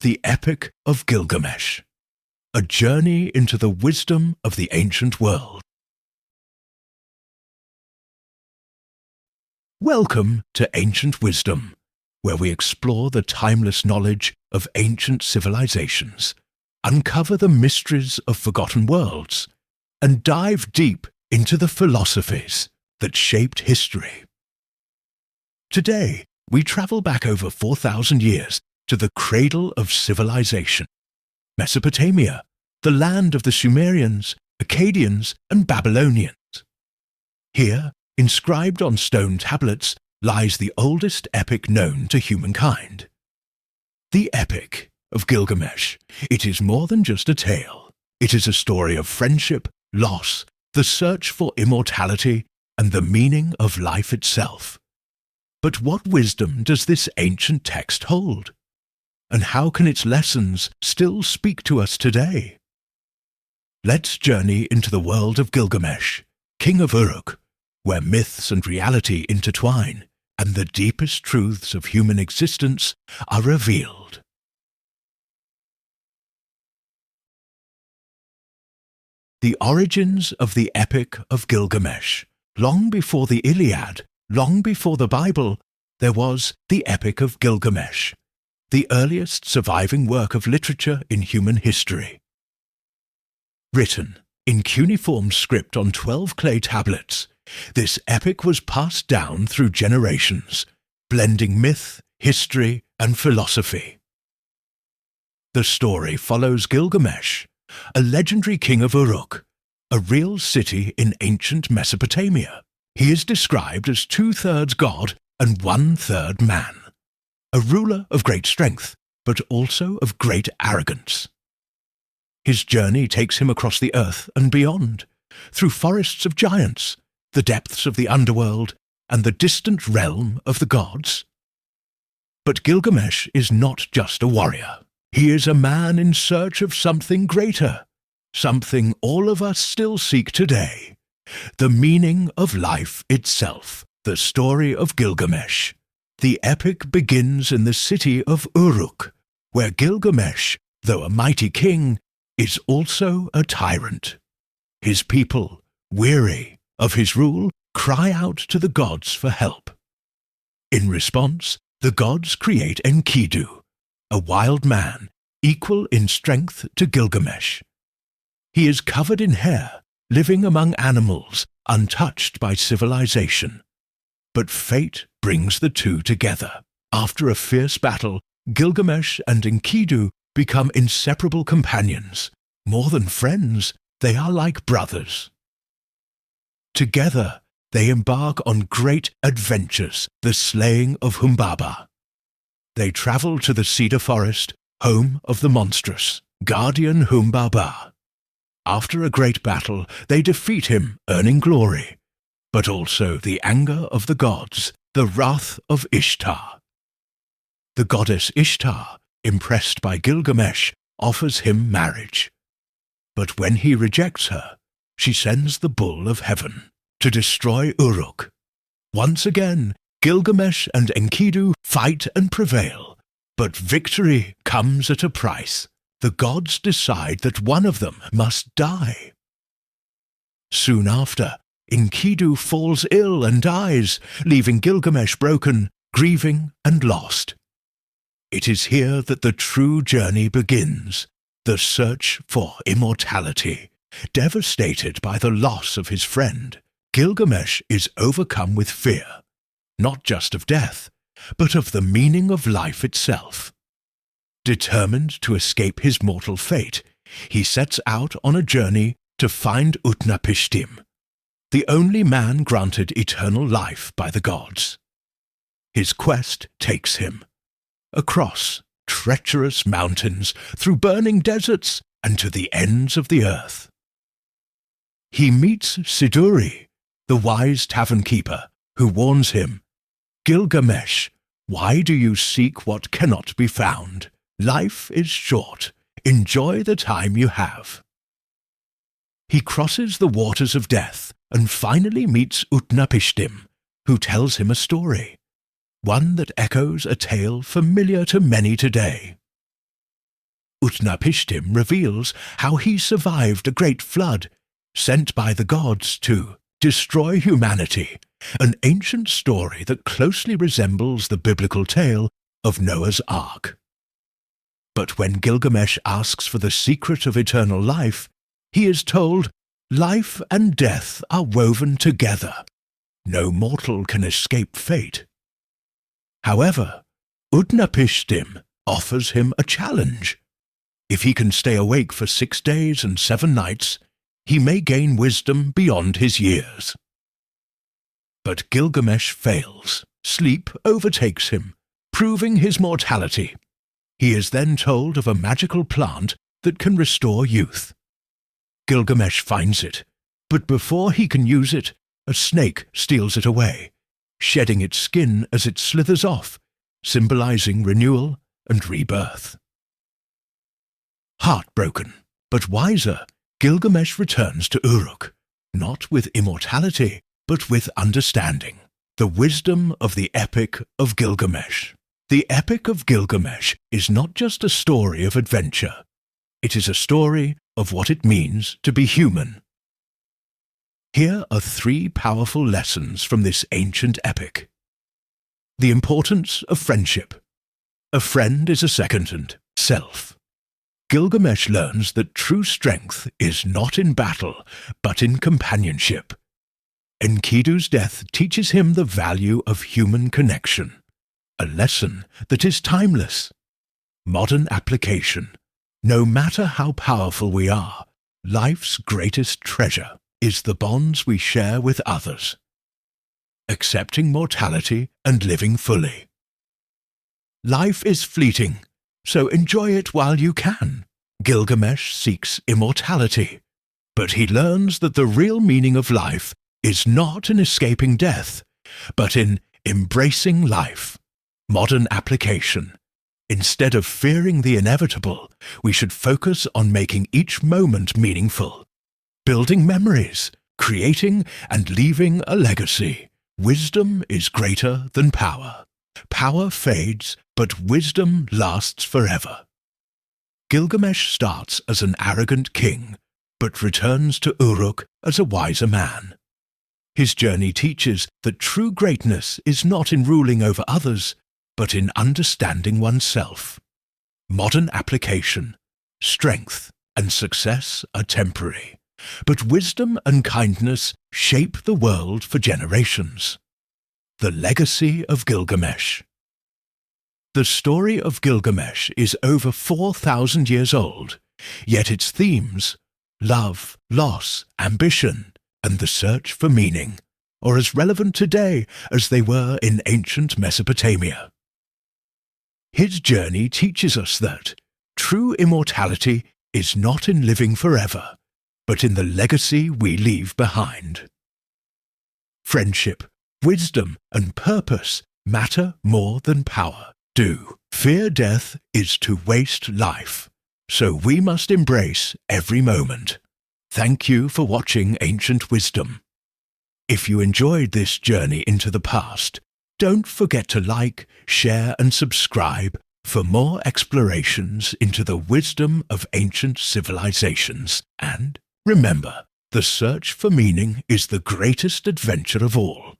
The Epic of Gilgamesh, a journey into the wisdom of the ancient world. Welcome to Ancient Wisdom, where we explore the timeless knowledge of ancient civilizations, uncover the mysteries of forgotten worlds, and dive deep into the philosophies that shaped history. Today, we travel back over 4,000 years to the cradle of civilization, Mesopotamia, the land of the Sumerians, Akkadians, and Babylonians. Here, inscribed on stone tablets, lies the oldest epic known to humankind. The Epic of Gilgamesh. It is more than just a tale. It is a story of friendship, loss, the search for immortality, and the meaning of life itself. But what wisdom does this ancient text hold? And how can its lessons still speak to us today? Let's journey into the world of Gilgamesh, king of Uruk, where myths and reality intertwine, and the deepest truths of human existence are revealed. The origins of the Epic of Gilgamesh. Long before the Iliad, long before the Bible, there was the Epic of Gilgamesh, the earliest surviving work of literature in human history. Written in cuneiform script on 12 clay tablets, this epic was passed down through generations, blending myth, history, and philosophy. The story follows Gilgamesh, a legendary king of Uruk, a real city in ancient Mesopotamia. He is described as 2/3 god and 1/3 man, a ruler of great strength, but also of great arrogance. His journey takes him across the earth and beyond, through forests of giants, the depths of the underworld, and the distant realm of the gods. But Gilgamesh is not just a warrior. He is a man in search of something greater, something all of us still seek today, the meaning of life itself. The story of Gilgamesh. The epic begins in the city of Uruk, where Gilgamesh, though a mighty king, is also a tyrant. His people, weary of his rule, cry out to the gods for help. In response, the gods create Enkidu, a wild man equal in strength to Gilgamesh. He is covered in hair, living among animals, untouched by civilization. But fate brings the two together. After a fierce battle, Gilgamesh and Enkidu become inseparable companions. More than friends, they are like brothers. Together, they embark on great adventures, the slaying of Humbaba. They travel to the cedar forest, home of the monstrous, guardian Humbaba. After a great battle, they defeat him, earning glory, but also the anger of the gods, the wrath of Ishtar. The goddess Ishtar, impressed by Gilgamesh, offers him marriage. But when he rejects her, she sends the bull of heaven to destroy Uruk. Once again, Gilgamesh and Enkidu fight and prevail, but victory comes at a price. The gods decide that one of them must die. Soon after, Enkidu falls ill and dies, leaving Gilgamesh broken, grieving, and lost. It is here that the true journey begins, the search for immortality. Devastated by the loss of his friend, Gilgamesh is overcome with fear, not just of death, but of the meaning of life itself. Determined to escape his mortal fate, he sets out on a journey to find Utnapishtim, the only man granted eternal life by the gods. His quest takes him across treacherous mountains, through burning deserts, and to the ends of the earth. He meets Siduri, the wise tavern keeper, who warns him, "Gilgamesh, why do you seek what cannot be found? Life is short. Enjoy the time you have." He crosses the waters of death and finally meets Utnapishtim, who tells him a story, one that echoes a tale familiar to many today. Utnapishtim reveals how he survived a great flood, sent by the gods to destroy humanity, an ancient story that closely resembles the biblical tale of Noah's Ark. But when Gilgamesh asks for the secret of eternal life, he is told, "Life and death are woven together. No mortal can escape fate." However, Utnapishtim offers him a challenge. If he can stay awake for 6 days and 7 nights, he may gain wisdom beyond his years. But Gilgamesh fails. Sleep overtakes him, proving his mortality. He is then told of a magical plant that can restore youth. Gilgamesh finds it, but before he can use it, a snake steals it away, shedding its skin as it slithers off, symbolizing renewal and rebirth. Heartbroken, but wiser, Gilgamesh returns to Uruk, not with immortality, but with understanding, the wisdom of the Epic of Gilgamesh. The Epic of Gilgamesh is not just a story of adventure. It is a story of what it means to be human. Here are 3 powerful lessons from this ancient epic. The importance of friendship. A friend is a second self. Gilgamesh learns that true strength is not in battle, but in companionship. Enkidu's death teaches him the value of human connection, a lesson that is timeless. Modern application. No matter how powerful we are, life's greatest treasure is the bonds we share with others. Accepting mortality and living fully. Life is fleeting, so enjoy it while you can. Gilgamesh seeks immortality, but he learns that the real meaning of life is not in escaping death, but in embracing life. Modern application. Instead of fearing the inevitable, we should focus on making each moment meaningful, building memories, creating and leaving a legacy. Wisdom is greater than power. Power fades, but wisdom lasts forever. Gilgamesh starts as an arrogant king, but returns to Uruk as a wiser man. His journey teaches that true greatness is not in ruling over others, but in understanding oneself. Modern application. Strength and success are temporary, but wisdom and kindness shape the world for generations. The legacy of Gilgamesh. The story of Gilgamesh is over 4,000 years old, yet its themes, love, loss, ambition, and the search for meaning, are as relevant today as they were in ancient Mesopotamia. His journey teaches us that true immortality is not in living forever, but in the legacy we leave behind. Friendship, wisdom, and purpose matter more than power do. Fear death is to waste life, so we must embrace every moment. Thank you for watching Ancient Wisdom. If you enjoyed this journey into the past, don't forget to like, share, and subscribe for more explorations into the wisdom of ancient civilizations. And remember, the search for meaning is the greatest adventure of all.